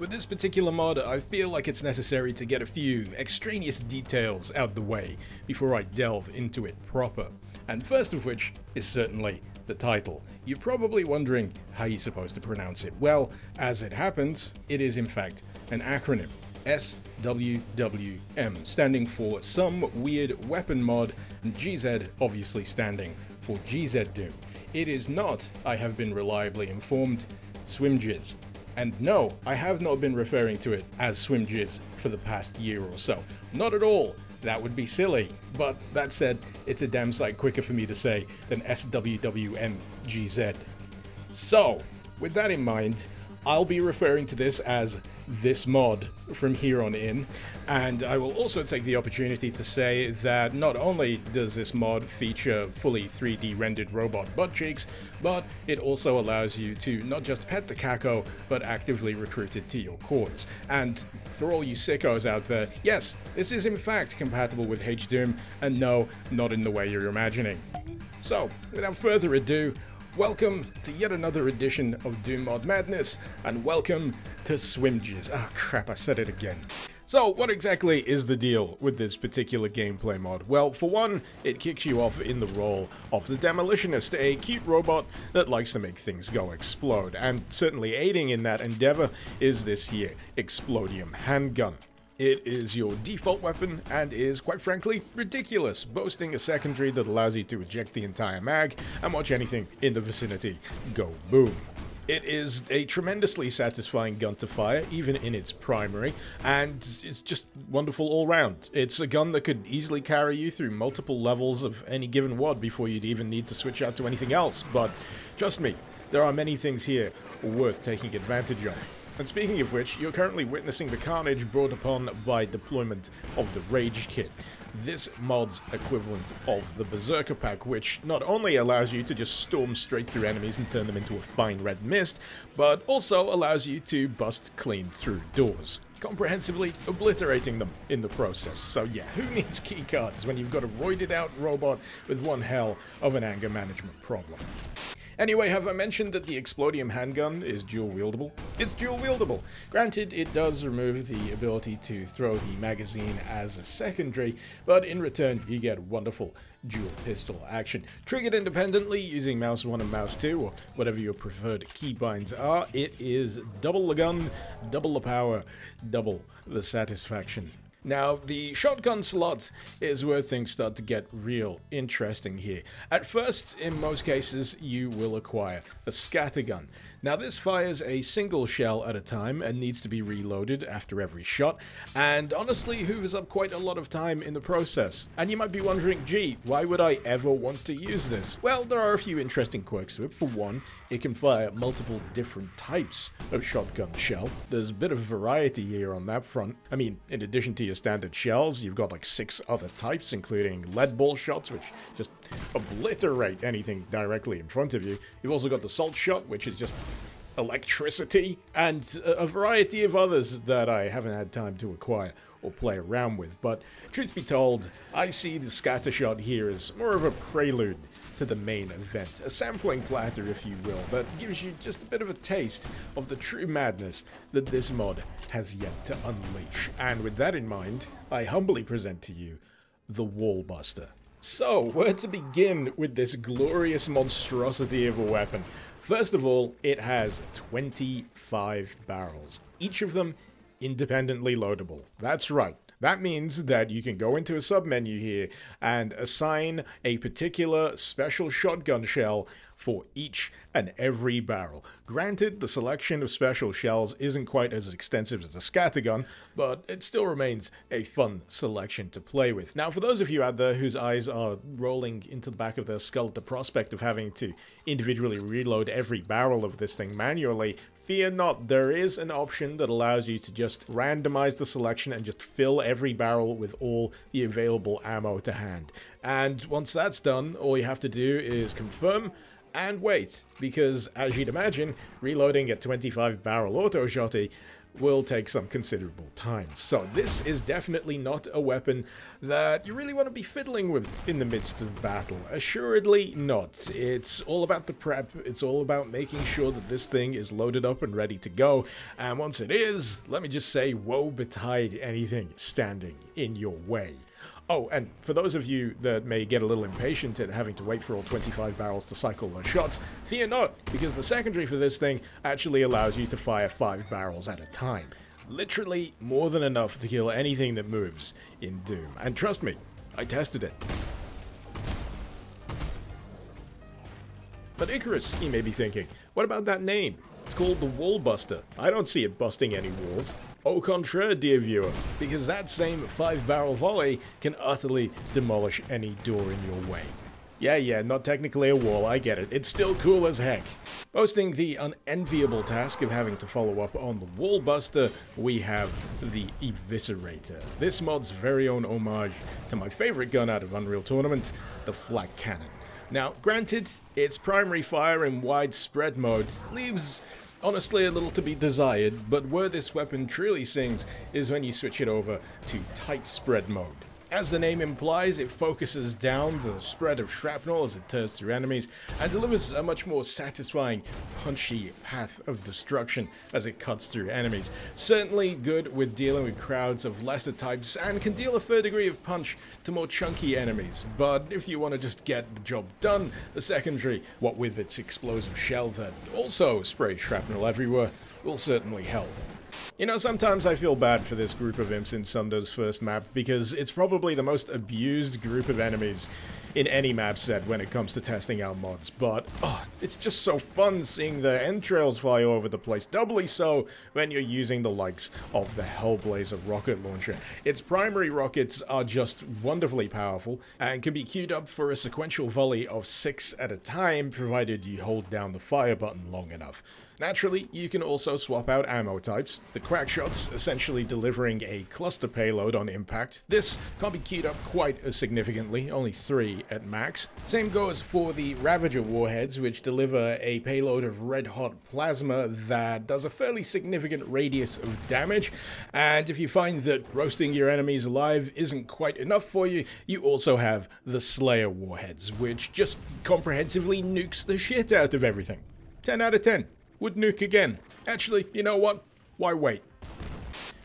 With this particular mod, I feel like it's necessary to get a few extraneous details out the way before I delve into it proper. And first of which is certainly the title. You're probably wondering how you're supposed to pronounce it. Well, as it happens, it is in fact an acronym. SWWM, standing for Some Weird Weapon Mod, and GZ obviously standing for GZ Doom. It is not, I have been reliably informed, Swimjizz. And no, I have not been referring to it as Swimjizz for the past year or so. Not at all. That would be silly. But that said, it's a damn sight quicker for me to say than SWWMGZ. So, with that in mind, I'll be referring to this as this mod from here on in, and I will also take the opportunity to say that not only does this mod feature fully 3D rendered robot butt cheeks, but it also allows you to not just pet the Kako, but actively recruit it to your cause. And for all you sickos out there, yes, this is in fact compatible with H-Doom, and no, not in the way you're imagining. So, without further ado, welcome to yet another edition of Doom Mod Madness, and welcome to Swimjizz. Ah, crap, I said it again. So, what exactly is the deal with this particular gameplay mod? Well, for one, it kicks you off in the role of the Demolitionist, a cute robot that likes to make things go explode, and certainly aiding in that endeavor is this here Explodium handgun. It is your default weapon and is, quite frankly, ridiculous, boasting a secondary that allows you to eject the entire mag and watch anything in the vicinity go boom. It is a tremendously satisfying gun to fire, even in its primary, and it's just wonderful all round. It's a gun that could easily carry you through multiple levels of any given WOD before you'd even need to switch out to anything else, but trust me, there are many things here worth taking advantage of. And speaking of which, you're currently witnessing the carnage brought upon by deployment of the Rage Kit, this mod's equivalent of the Berserker Pack, which not only allows you to just storm straight through enemies and turn them into a fine red mist, but also allows you to bust clean through doors, comprehensively obliterating them in the process. So yeah, who needs keycards when you've got a roided out robot with one hell of an anger management problem? Anyway, have I mentioned that the Explodium handgun is dual-wieldable? It's dual-wieldable. Granted, it does remove the ability to throw the magazine as a secondary, but in return, you get wonderful dual pistol action. Triggered independently using mouse 1 and mouse 2, or whatever your preferred keybinds are, it is double the gun, double the power, double the satisfaction. Now, the shotgun slot is where things start to get real interesting here. At first, in most cases, you will acquire the scattergun. Now, this fires a single shell at a time and needs to be reloaded after every shot, and honestly hoovers up quite a lot of time in the process. And you might be wondering, gee, why would I ever want to use this? Well, there are a few interesting quirks to it. For one, it can fire multiple different types of shotgun shell. There's a bit of variety here on that front. I mean, in addition to your standard shells, you've got like 6 other types, including lead ball shots, which just obliterate anything directly in front of you. You've also got the salt shot, which is just electricity, and a variety of others that I haven't had time to acquire or play around with. But truth be told, I see the scatter shot here as more of a prelude to the main event, a sampling platter, if you will, that gives you just a bit of a taste of the true madness that this mod has yet to unleash. And with that in mind, I humbly present to you the Wallbuster. So, where to begin with this glorious monstrosity of a weapon? First of all, it has 25 barrels, each of them independently loadable. That's right. That means that you can go into a submenu here and assign a particular special shotgun shell for each and every barrel. Granted, the selection of special shells isn't quite as extensive as the scattergun, but it still remains a fun selection to play with. Now, for those of you out there whose eyes are rolling into the back of their skull at the prospect of having to individually reload every barrel of this thing manually, fear not, there is an option that allows you to just randomize the selection and just fill every barrel with all the available ammo to hand. And once that's done, all you have to do is confirm and wait, because as you'd imagine, reloading a 25 barrel auto shotty will take some considerable time. So this is definitely not a weapon that you really want to be fiddling with in the midst of battle. Assuredly not. It's all about the prep. It's all about making sure that this thing is loaded up and ready to go. And once it is, let me just say, woe betide anything standing in your way. Oh, and for those of you that may get a little impatient at having to wait for all 25 barrels to cycle those shots, fear not, because the secondary for this thing actually allows you to fire 5 barrels at a time. Literally more than enough to kill anything that moves in Doom. And trust me, I tested it. But Icarus, you may be thinking, what about that name? It's called the Wall Buster. I don't see it busting any walls. Au contraire, dear viewer, because that same 5-barrel volley can utterly demolish any door in your way. Yeah, not technically a wall, I get it. It's still cool as heck. Boasting the unenviable task of having to follow up on the Wall Buster, we have the Eviscerator. This mod's very own homage to my favorite gun out of Unreal Tournament, the Flak Cannon. Now, granted, its primary fire in widespread mode leaves honestly a little to be desired, but where this weapon truly sings is when you switch it over to tight spread mode. As the name implies, it focuses down the spread of shrapnel as it tears through enemies, and delivers a much more satisfying, punchy path of destruction as it cuts through enemies. Certainly good with dealing with crowds of lesser types, and can deal a fair degree of punch to more chunky enemies, but if you want to just get the job done, the secondary, what with its explosive shell that also sprays shrapnel everywhere, will certainly help. You know, sometimes I feel bad for this group of imps in Sunder's first map, because it's probably the most abused group of enemies in any map set when it comes to testing out mods, but it's just so fun seeing their entrails fly over the place, doubly so when you're using the likes of the Hellblazer rocket launcher. Its primary rockets are just wonderfully powerful, and can be queued up for a sequential volley of 6 at a time, provided you hold down the fire button long enough. Naturally, you can also swap out ammo types, the crack shots essentially delivering a cluster payload on impact. This can't be queued up quite as significantly, only 3 at max. Same goes for the Ravager warheads, which deliver a payload of red-hot plasma that does a fairly significant radius of damage, and if you find that roasting your enemies alive isn't quite enough for you, you also have the Slayer warheads, which just comprehensively nukes the shit out of everything. 10 out of 10. Would nuke again. Actually, you know what? Why wait?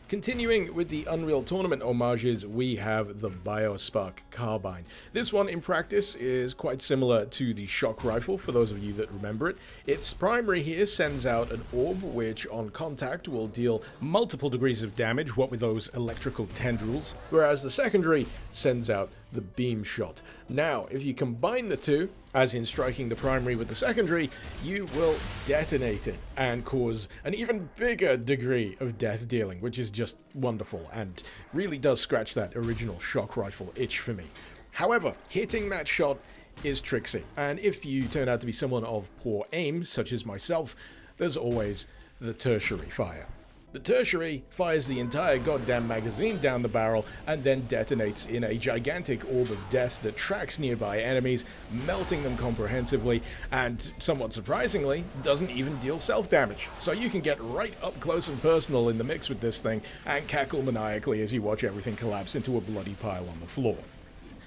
Continuing with the Unreal Tournament homages, we have the Biospark carbine. This one in practice is quite similar to the shock rifle, for those of you that remember it. Its primary here sends out an orb, which on contact will deal multiple degrees of damage, what with those electrical tendrils, whereas the secondary sends out the beam shot. Now, if you combine the two, as in striking the primary with the secondary, you will detonate it and cause an even bigger degree of death dealing, which is just wonderful and really does scratch that original shock rifle itch for me. However, hitting that shot is tricksy, and if you turn out to be someone of poor aim, such as myself, there's always the tertiary fire. The tertiary fires the entire goddamn magazine down the barrel and then detonates in a gigantic orb of death that tracks nearby enemies, melting them comprehensively, and, somewhat surprisingly, doesn't even deal self-damage. So you can get right up close and personal in the mix with this thing, and cackle maniacally as you watch everything collapse into a bloody pile on the floor.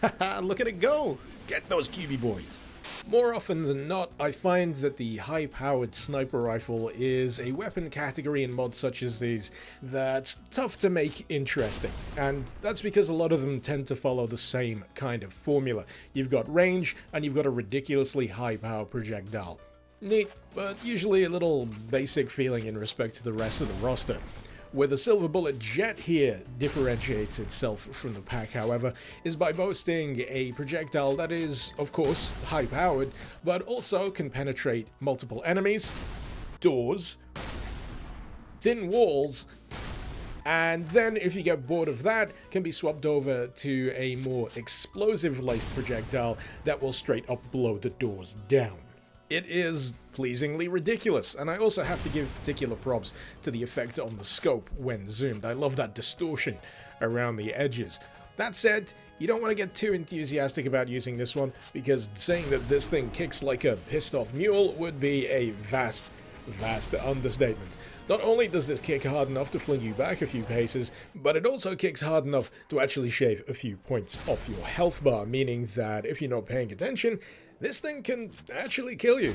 Haha, look at it go! Get those QB boys! More often than not, I find that the high-powered sniper rifle is a weapon category in mods such as these that's tough to make interesting, and that's because a lot of them tend to follow the same kind of formula. You've got range, and you've got a ridiculously high-power projectile. Neat, but usually a little basic feeling in respect to the rest of the roster. Where the Silver Bullet Jet here differentiates itself from the pack, however, is by boasting a projectile that is, of course, high-powered, but also can penetrate multiple enemies, doors, thin walls, and then, if you get bored of that, can be swapped over to a more explosive-laced projectile that will straight up blow the doors down. It is pleasingly ridiculous, and I also have to give particular props to the effect on the scope when zoomed. I love that distortion around the edges. That said, you don't want to get too enthusiastic about using this one, because saying that this thing kicks like a pissed off mule would be a vast vast understatement. Not only does this kick hard enough to fling you back a few paces, but it also kicks hard enough to actually shave a few points off your health bar, meaning that if you're not paying attention, this thing can actually kill you.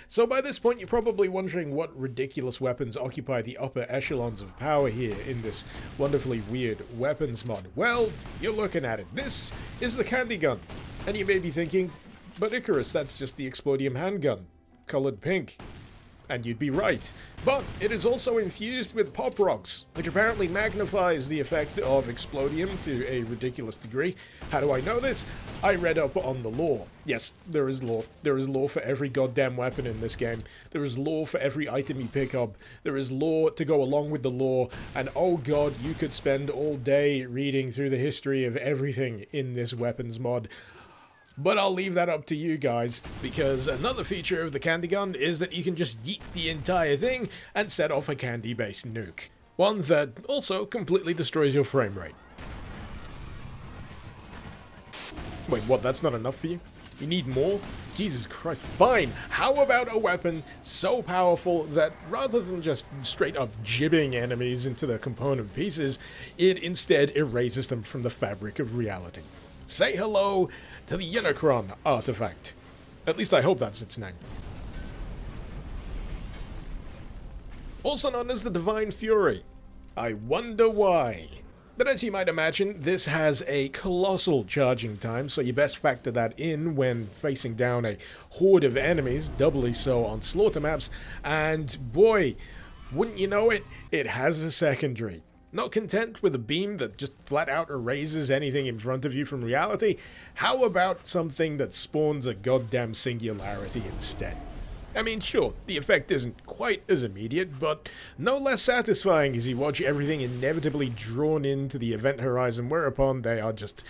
So by this point you're probably wondering what ridiculous weapons occupy the upper echelons of power here in this wonderfully weird weapons mod. Well, you're looking at it. This is the candy gun. And you may be thinking, but Icarus, that's just the Explodium handgun, colored pink. And you'd be right. But it is also infused with pop rocks, which apparently magnifies the effect of Explodium to a ridiculous degree. How do I know this? I read up on the lore. Yes, there is lore. There is lore for every goddamn weapon in this game. There is lore for every item you pick up. There is lore to go along with the lore. And oh god, you could spend all day reading through the history of everything in this weapons mod. But I'll leave that up to you guys, because another feature of the candy gun is that you can just yeet the entire thing and set off a candy-based nuke. One that also completely destroys your frame rate. Wait, what? That's not enough for you? You need more? Jesus Christ. Fine. How about a weapon so powerful that rather than just straight up jibbing enemies into their component pieces, it instead erases them from the fabric of reality? Say hello to the Unicron artifact. At least I hope that's its name. Also known as the Divine Fury. I wonder why. But as you might imagine, this has a colossal charging time, so you best factor that in when facing down a horde of enemies, doubly so on slaughter maps, and boy, wouldn't you know it, it has a secondary. Not content with a beam that just flat out erases anything in front of you from reality, how about something that spawns a goddamn singularity instead? I mean, sure, the effect isn't quite as immediate, but no less satisfying as you watch everything inevitably drawn into the event horizon, whereupon they are just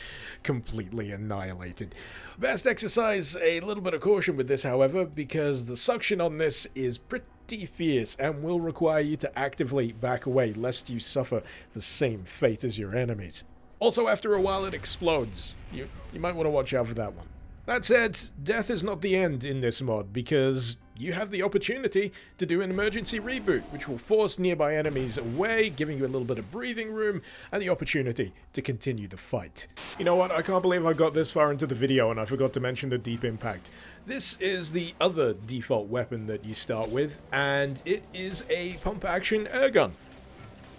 completely annihilated. Best exercise a little bit of caution with this, however, because the suction on this is pretty fierce and will require you to actively back away lest you suffer the same fate as your enemies. Also, after a while it explodes. You might want to watch out for that one. That said, death is not the end in this mod, because you have the opportunity to do an emergency reboot, which will force nearby enemies away, giving you a little bit of breathing room and the opportunity to continue the fight. You know what, I can't believe I got this far into the video and I forgot to mention the Deep Impact. This is the other default weapon that you start with, and it is a pump-action airgun.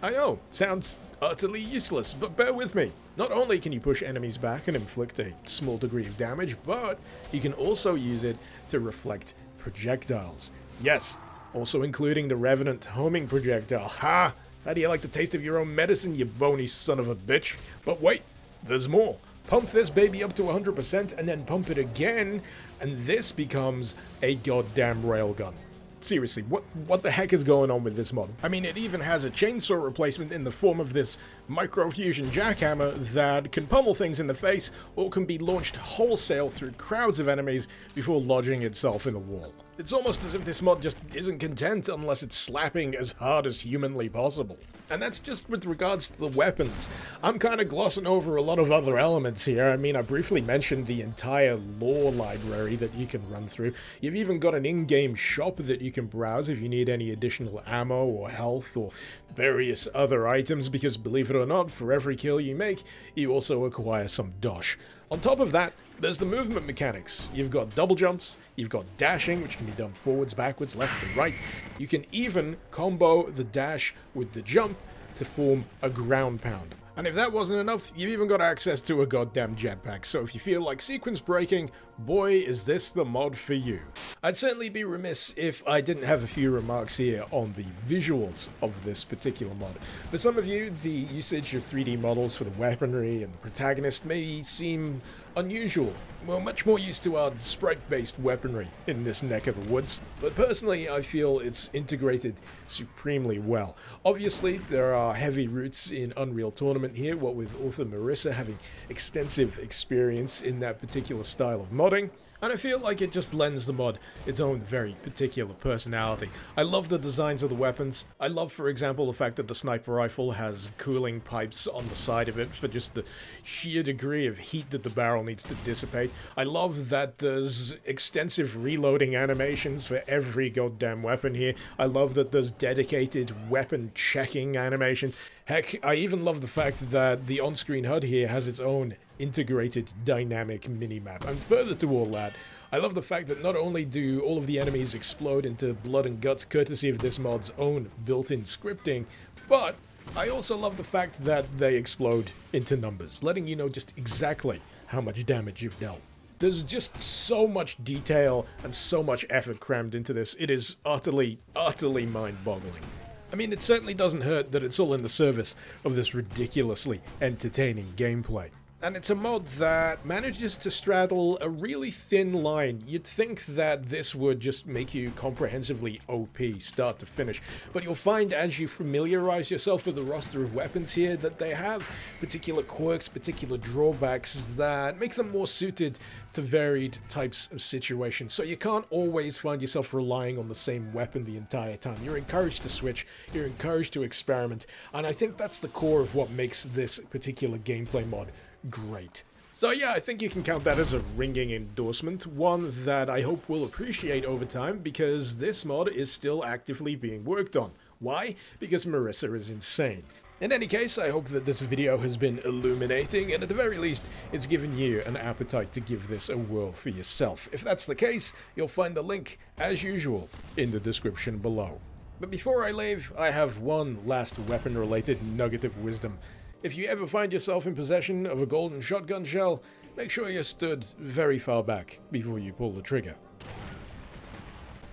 I know, sounds utterly useless, but bear with me. Not only can you push enemies back and inflict a small degree of damage, but you can also use it to reflect projectiles. Yes, also including the Revenant homing projectile. Ha! How do you like the taste of your own medicine, you bony son of a bitch? But wait, there's more. Pump this baby up to 100% and then pump it again, and this becomes a goddamn railgun. Seriously, what the heck is going on with this mod? I mean, it even has a chainsaw replacement in the form of this microfusion jackhammer that can pummel things in the face or can be launched wholesale through crowds of enemies before lodging itself in the wall. It's almost as if this mod just isn't content unless it's slapping as hard as humanly possible. And that's just with regards to the weapons. I'm kind of glossing over a lot of other elements here. I mean, I briefly mentioned the entire lore library that you can run through. You've even got an in-game shop that you can browse if you need any additional ammo or health or various other items, because believe it or not, for every kill you make, you also acquire some dosh. On top of that, there's the movement mechanics. You've got double jumps, you've got dashing, which can be done forwards, backwards, left and right. You can even combo the dash with the jump to form a ground pound. And if that wasn't enough, you've even got access to a goddamn jetpack, so if you feel like sequence breaking, boy is this the mod for you. I'd certainly be remiss if I didn't have a few remarks here on the visuals of this particular mod. For some of you, the usage of 3D models for the weaponry and the protagonist may seem unusual. We're much more used to our sprite-based weaponry in this neck of the woods, but personally I feel it's integrated supremely well. Obviously, there are heavy roots in Unreal Tournament here, what with author Marissa having extensive experience in that particular style of modding. And I feel like it just lends the mod its own very particular personality. I love the designs of the weapons. I love, for example, the fact that the sniper rifle has cooling pipes on the side of it for just the sheer degree of heat that the barrel needs to dissipate. I love that there's extensive reloading animations for every goddamn weapon here. I love that there's dedicated weapon checking animations. Heck, I even love the fact that the on-screen HUD here has its own integrated dynamic minimap. And further to all that, I love the fact that not only do all of the enemies explode into blood and guts courtesy of this mod's own built-in scripting, but I also love the fact that they explode into numbers, letting you know just exactly how much damage you've dealt. There's just so much detail and so much effort crammed into this, it is utterly, utterly mind-boggling. I mean, it certainly doesn't hurt that it's all in the service of this ridiculously entertaining gameplay. And it's a mod that manages to straddle a really thin line. You'd think that this would just make you comprehensively OP, start to finish. But you'll find as you familiarize yourself with the roster of weapons here that they have particular quirks, particular drawbacks that make them more suited to varied types of situations. So you can't always find yourself relying on the same weapon the entire time. You're encouraged to switch, you're encouraged to experiment, and I think that's the core of what makes this particular gameplay mod great. So yeah, I think you can count that as a ringing endorsement, one that I hope we'll appreciate over time because this mod is still actively being worked on. Why? Because Marissa is insane. In any case, I hope that this video has been illuminating, and at the very least, it's given you an appetite to give this a whirl for yourself. If that's the case, you'll find the link, as usual, in the description below. But before I leave, I have one last weapon-related nugget of wisdom. If you ever find yourself in possession of a golden shotgun shell, make sure you're stood very far back before you pull the trigger.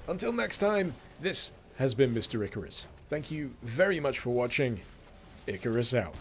Until next time, this has been Mr. Icarus. Thank you very much for watching. Icarus out.